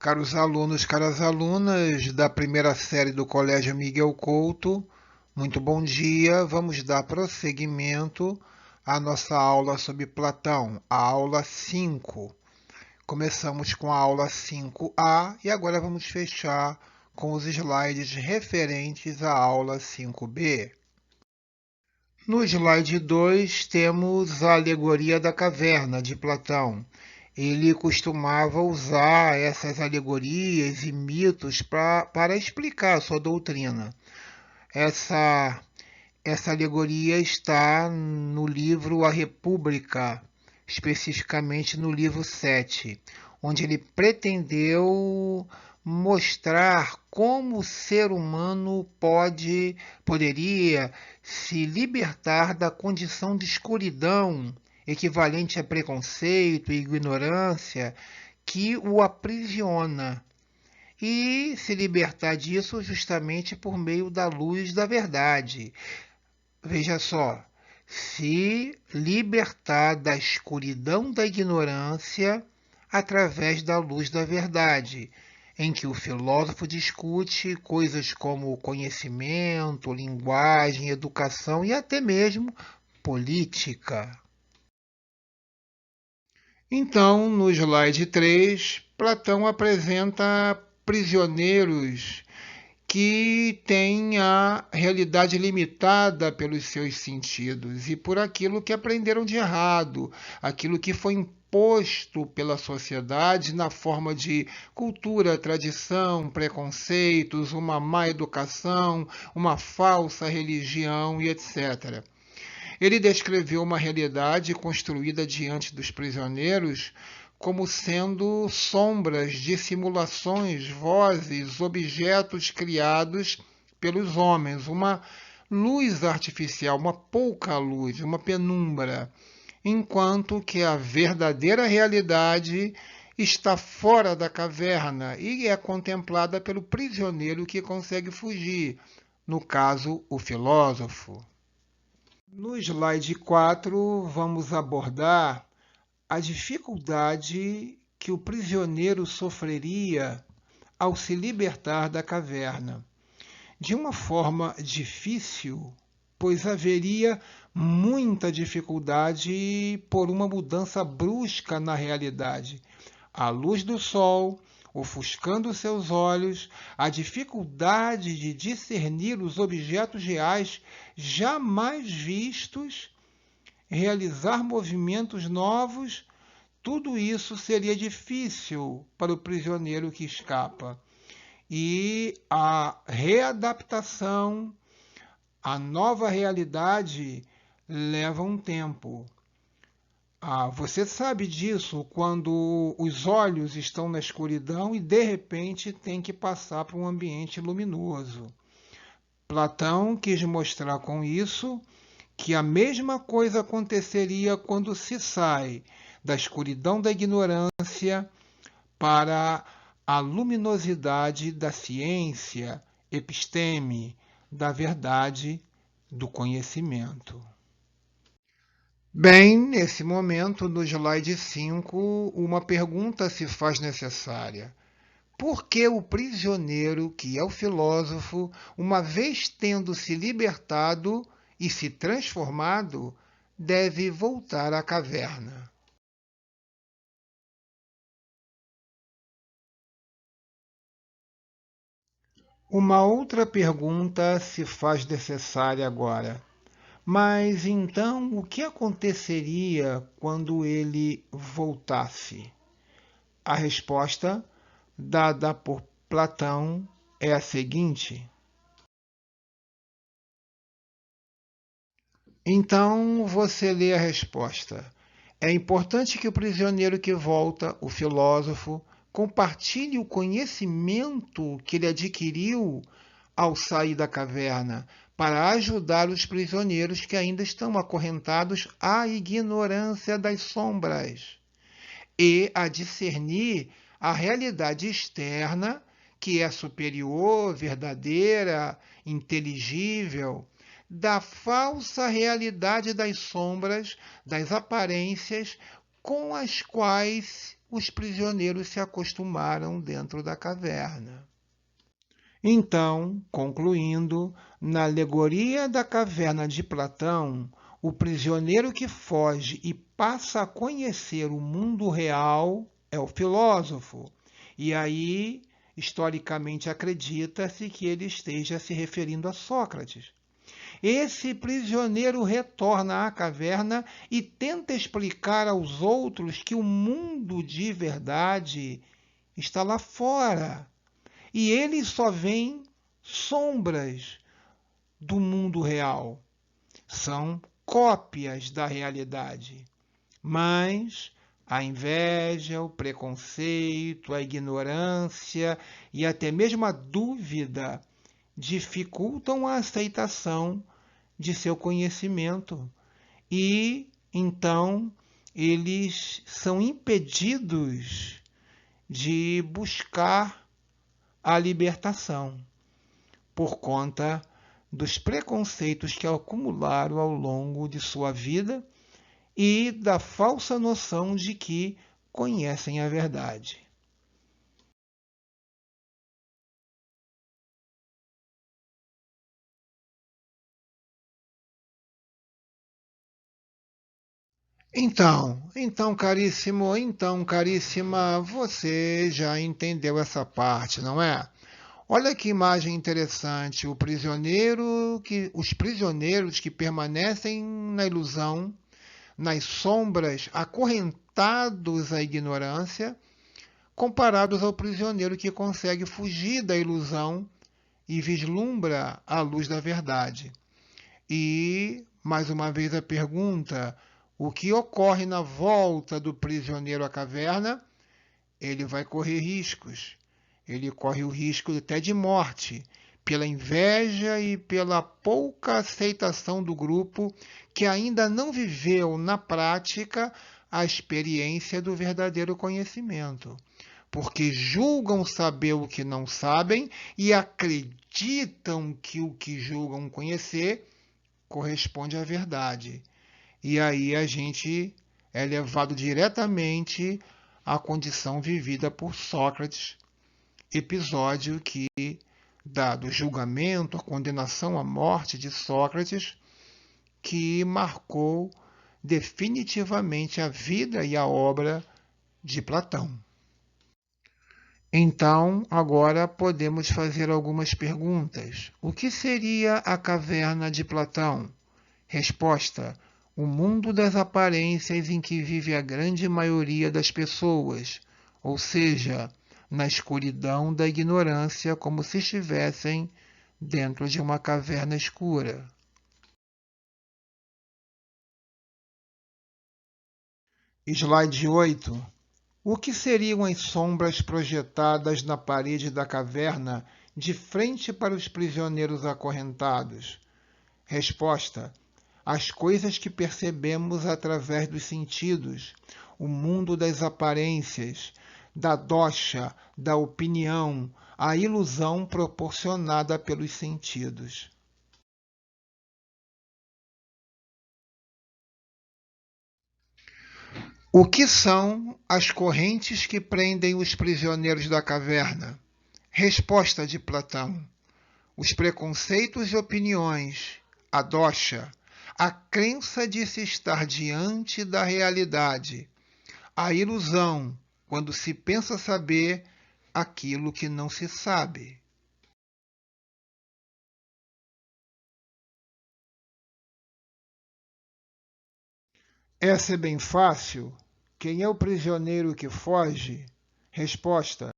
Caros alunos, caras alunas da primeira série do Colégio Miguel Couto, muito bom dia. Vamos dar prosseguimento à nossa aula sobre Platão, a aula 5. Começamos com a aula 5A e agora vamos fechar com os slides referentes à aula 5B. No slide 2 temos a alegoria da caverna de Platão. Ele costumava usar essas alegorias e mitos para explicar a sua doutrina. Essa alegoria está no livro A República, especificamente no livro 7, onde ele pretendeu mostrar como o ser humano poderia se libertar da condição de escuridão, equivalente a preconceito e ignorância, que o aprisiona, e se libertar disso justamente por meio da luz da verdade. Veja só, se libertar da escuridão da ignorância através da luz da verdade, em que o filósofo discute coisas como conhecimento, linguagem, educação e até mesmo política. Então, no slide 3, Platão apresenta prisioneiros que têm a realidade limitada pelos seus sentidos e por aquilo que aprenderam de errado, aquilo que foi imposto pela sociedade na forma de cultura, tradição, preconceitos, uma má educação, uma falsa religião e etc. Ele descreveu uma realidade construída diante dos prisioneiros como sendo sombras de simulações, vozes, objetos criados pelos homens, uma luz artificial, uma pouca luz, uma penumbra, enquanto que a verdadeira realidade está fora da caverna e é contemplada pelo prisioneiro que consegue fugir, no caso, o filósofo. No slide 4, vamos abordar a dificuldade que o prisioneiro sofreria ao se libertar da caverna. De uma forma difícil, pois haveria muita dificuldade por uma mudança brusca na realidade. A luz do sol ofuscando seus olhos, a dificuldade de discernir os objetos reais jamais vistos, realizar movimentos novos, tudo isso seria difícil para o prisioneiro que escapa. E a readaptação à nova realidade leva um tempo. Você sabe disso quando os olhos estão na escuridão e de repente tem que passar para um ambiente luminoso. Platão quis mostrar com isso que a mesma coisa aconteceria quando se sai da escuridão da ignorância para a luminosidade da ciência, episteme, da verdade, do conhecimento. Bem, nesse momento, no slide 5, uma pergunta se faz necessária. Por que o prisioneiro, que é o filósofo, uma vez tendo se libertado e se transformado, deve voltar à caverna? Uma outra pergunta se faz necessária agora. Mas então o que aconteceria quando ele voltasse? A resposta dada por Platão é a seguinte. Então você lê a resposta. É importante que o prisioneiro que volta, o filósofo, compartilhe o conhecimento que ele adquiriu ao sair da caverna, para ajudar os prisioneiros que ainda estão acorrentados à ignorância das sombras e a discernir a realidade externa, que é superior, verdadeira, inteligível, da falsa realidade das sombras, das aparências com as quais os prisioneiros se acostumaram dentro da caverna. Então, concluindo, na alegoria da caverna de Platão, o prisioneiro que foge e passa a conhecer o mundo real é o filósofo. E aí, historicamente, acredita-se que ele esteja se referindo a Sócrates. Esse prisioneiro retorna à caverna e tenta explicar aos outros que o mundo de verdade está lá fora. E eles só veem sombras do mundo real. São cópias da realidade. Mas a inveja, o preconceito, a ignorância e até mesmo a dúvida dificultam a aceitação de seu conhecimento. E então eles são impedidos de buscar a libertação por conta dos preconceitos que acumularam ao longo de sua vida e da falsa noção de que conhecem a verdade. Então, caríssima, você já entendeu essa parte, não é? Olha que imagem interessante, os prisioneiros que permanecem na ilusão, nas sombras, acorrentados à ignorância, comparados ao prisioneiro que consegue fugir da ilusão e vislumbra a luz da verdade. E, mais uma vez, a pergunta: o que ocorre na volta do prisioneiro à caverna? Ele vai correr riscos. Ele corre o risco até de morte, pela inveja e pela pouca aceitação do grupo que ainda não viveu na prática a experiência do verdadeiro conhecimento. Porque julgam saber o que não sabem e acreditam que o que julgam conhecer corresponde à verdade. E aí a gente é levado diretamente à condição vivida por Sócrates, episódio que, dado o julgamento, a condenação à morte de Sócrates, que marcou definitivamente a vida e a obra de Platão. Então, agora podemos fazer algumas perguntas. O que seria a caverna de Platão? Resposta: o mundo das aparências em que vive a grande maioria das pessoas, ou seja, na escuridão da ignorância, como se estivessem dentro de uma caverna escura. Slide 8. O que seriam as sombras projetadas na parede da caverna de frente para os prisioneiros acorrentados? Resposta: as coisas que percebemos através dos sentidos, o mundo das aparências, da dosha, da opinião, a ilusão proporcionada pelos sentidos. O que são as correntes que prendem os prisioneiros da caverna? Resposta de Platão: os preconceitos e opiniões, a dosha, a crença de se estar diante da realidade, a ilusão, quando se pensa saber aquilo que não se sabe. Essa é bem fácil. Quem é o prisioneiro que foge? Resposta: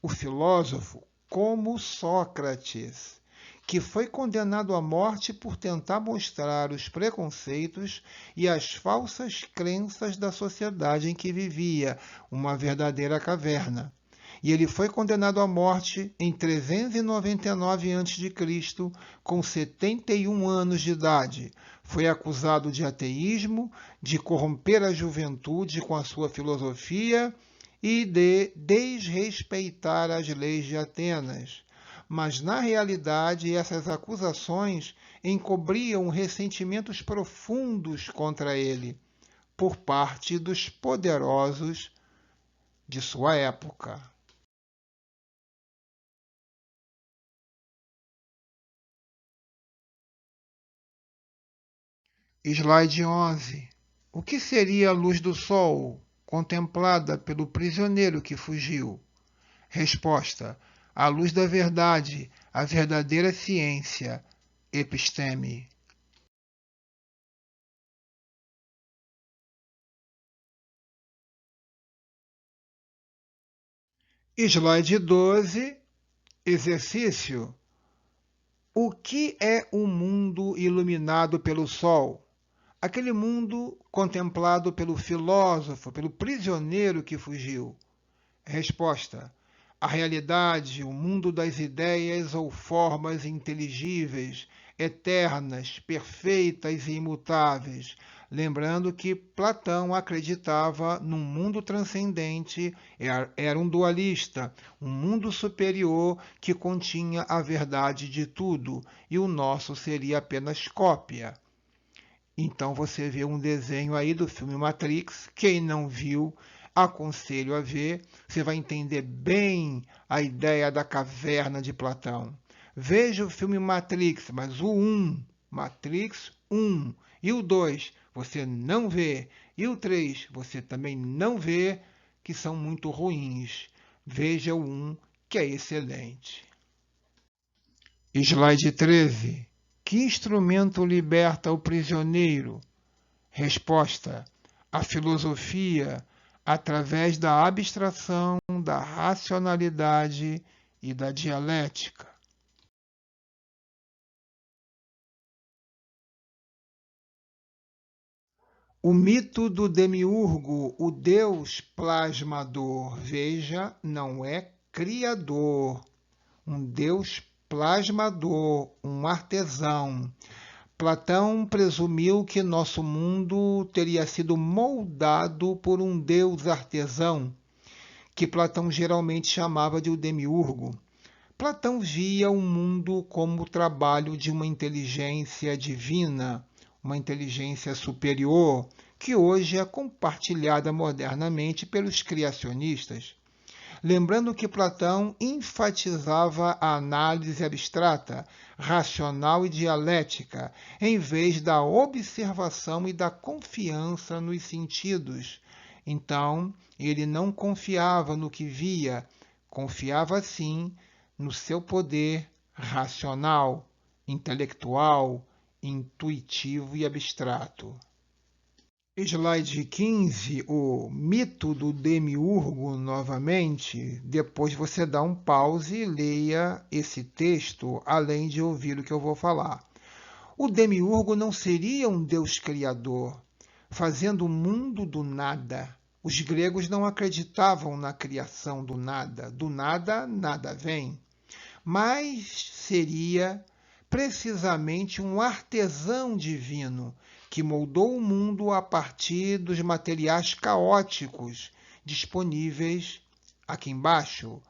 o filósofo, como Sócrates, que foi condenado à morte por tentar mostrar os preconceitos e as falsas crenças da sociedade em que vivia, uma verdadeira caverna. E ele foi condenado à morte em 399 a.C., com 71 anos de idade. Foi acusado de ateísmo, de corromper a juventude com a sua filosofia e de desrespeitar as leis de Atenas. Mas, na realidade, essas acusações encobriam ressentimentos profundos contra ele, por parte dos poderosos de sua época. Slide 11. O que seria a luz do sol, contemplada pelo prisioneiro que fugiu? Resposta: a luz da verdade, a verdadeira ciência, episteme. Slide 12, exercício. O que é o mundo iluminado pelo sol? Aquele mundo contemplado pelo filósofo, pelo prisioneiro que fugiu. Resposta: a realidade, o mundo das ideias ou formas inteligíveis, eternas, perfeitas e imutáveis. Lembrando que Platão acreditava num mundo transcendente, era um dualista, um mundo superior que continha a verdade de tudo, e o nosso seria apenas cópia. Então você vê um desenho aí do filme Matrix. Quem não viu, aconselho a ver. Você vai entender bem a ideia da caverna de Platão. Veja o filme Matrix, mas o 1, Matrix 1, e o 2 você não vê, e o 3 você também não vê, que são muito ruins. Veja o 1, que é excelente. Slide 13. Que instrumento liberta o prisioneiro? Resposta: a filosofia, através da abstração, da racionalidade e da dialética. O mito do demiurgo, o deus plasmador, veja, não é criador. Um deus plasmador, um artesão. Platão presumiu que nosso mundo teria sido moldado por um deus artesão, que Platão geralmente chamava de o demiurgo. Platão via o mundo como o trabalho de uma inteligência divina, uma inteligência superior, que hoje é compartilhada modernamente pelos criacionistas. Lembrando que Platão enfatizava a análise abstrata, racional e dialética, em vez da observação e da confiança nos sentidos. Então, ele não confiava no que via, confiava sim no seu poder racional, intelectual, intuitivo e abstrato. Slide 15, o mito do demiurgo, novamente. Depois você dá um pause e leia esse texto, além de ouvir o que eu vou falar. O demiurgo não seria um deus criador, fazendo o mundo do nada. Os gregos não acreditavam na criação do nada. Do nada, nada vem. Mas seria precisamente um artesão divino que moldou o mundo a partir dos materiais caóticos disponíveis aqui embaixo: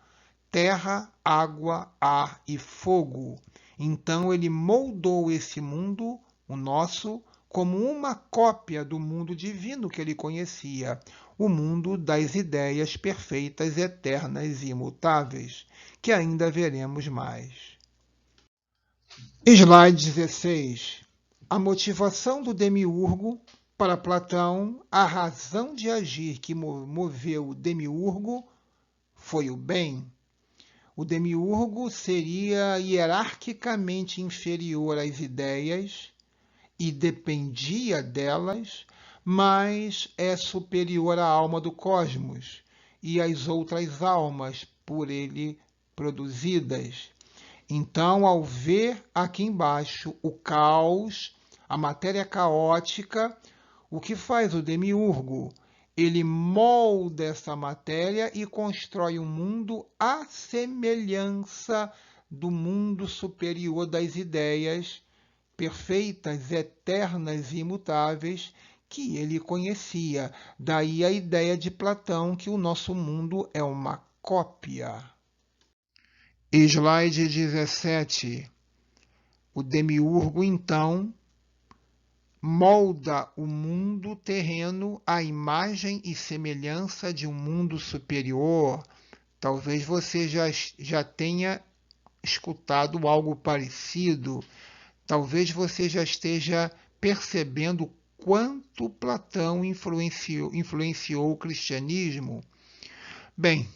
terra, água, ar e fogo. Então ele moldou esse mundo, o nosso, como uma cópia do mundo divino que ele conhecia, o mundo das ideias perfeitas, eternas e imutáveis, que ainda veremos mais. Slide 16. A motivação do demiurgo. Para Platão, a razão de agir que moveu o demiurgo foi o bem. O demiurgo seria hierarquicamente inferior às ideias e dependia delas, mas é superior à alma do cosmos e às outras almas por ele produzidas. Então, ao ver aqui embaixo o caos, a matéria caótica, o que faz o demiurgo? Ele molda essa matéria e constrói um mundo à semelhança do mundo superior das ideias perfeitas, eternas e imutáveis que ele conhecia. Daí a ideia de Platão que o nosso mundo é uma cópia. Slide 17. O demiurgo, então, molda o mundo terreno à imagem e semelhança de um mundo superior. Talvez você já tenha escutado algo parecido. Talvez você já esteja percebendo quanto Platão influenciou o cristianismo. Bem,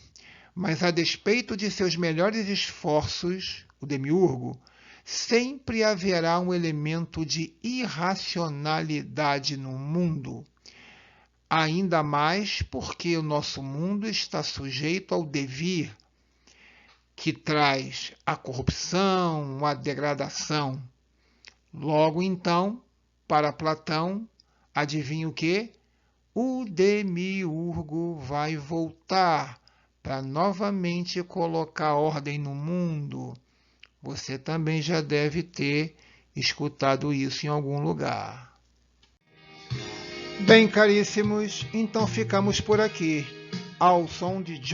mas a despeito de seus melhores esforços, o demiurgo, sempre haverá um elemento de irracionalidade no mundo. Ainda mais porque o nosso mundo está sujeito ao devir, que traz a corrupção, a degradação. Logo então, para Platão, adivinha o quê? O demiurgo vai voltar para novamente colocar ordem no mundo. Você também já deve ter escutado isso em algum lugar. Bem, caríssimos, então ficamos por aqui, ao som de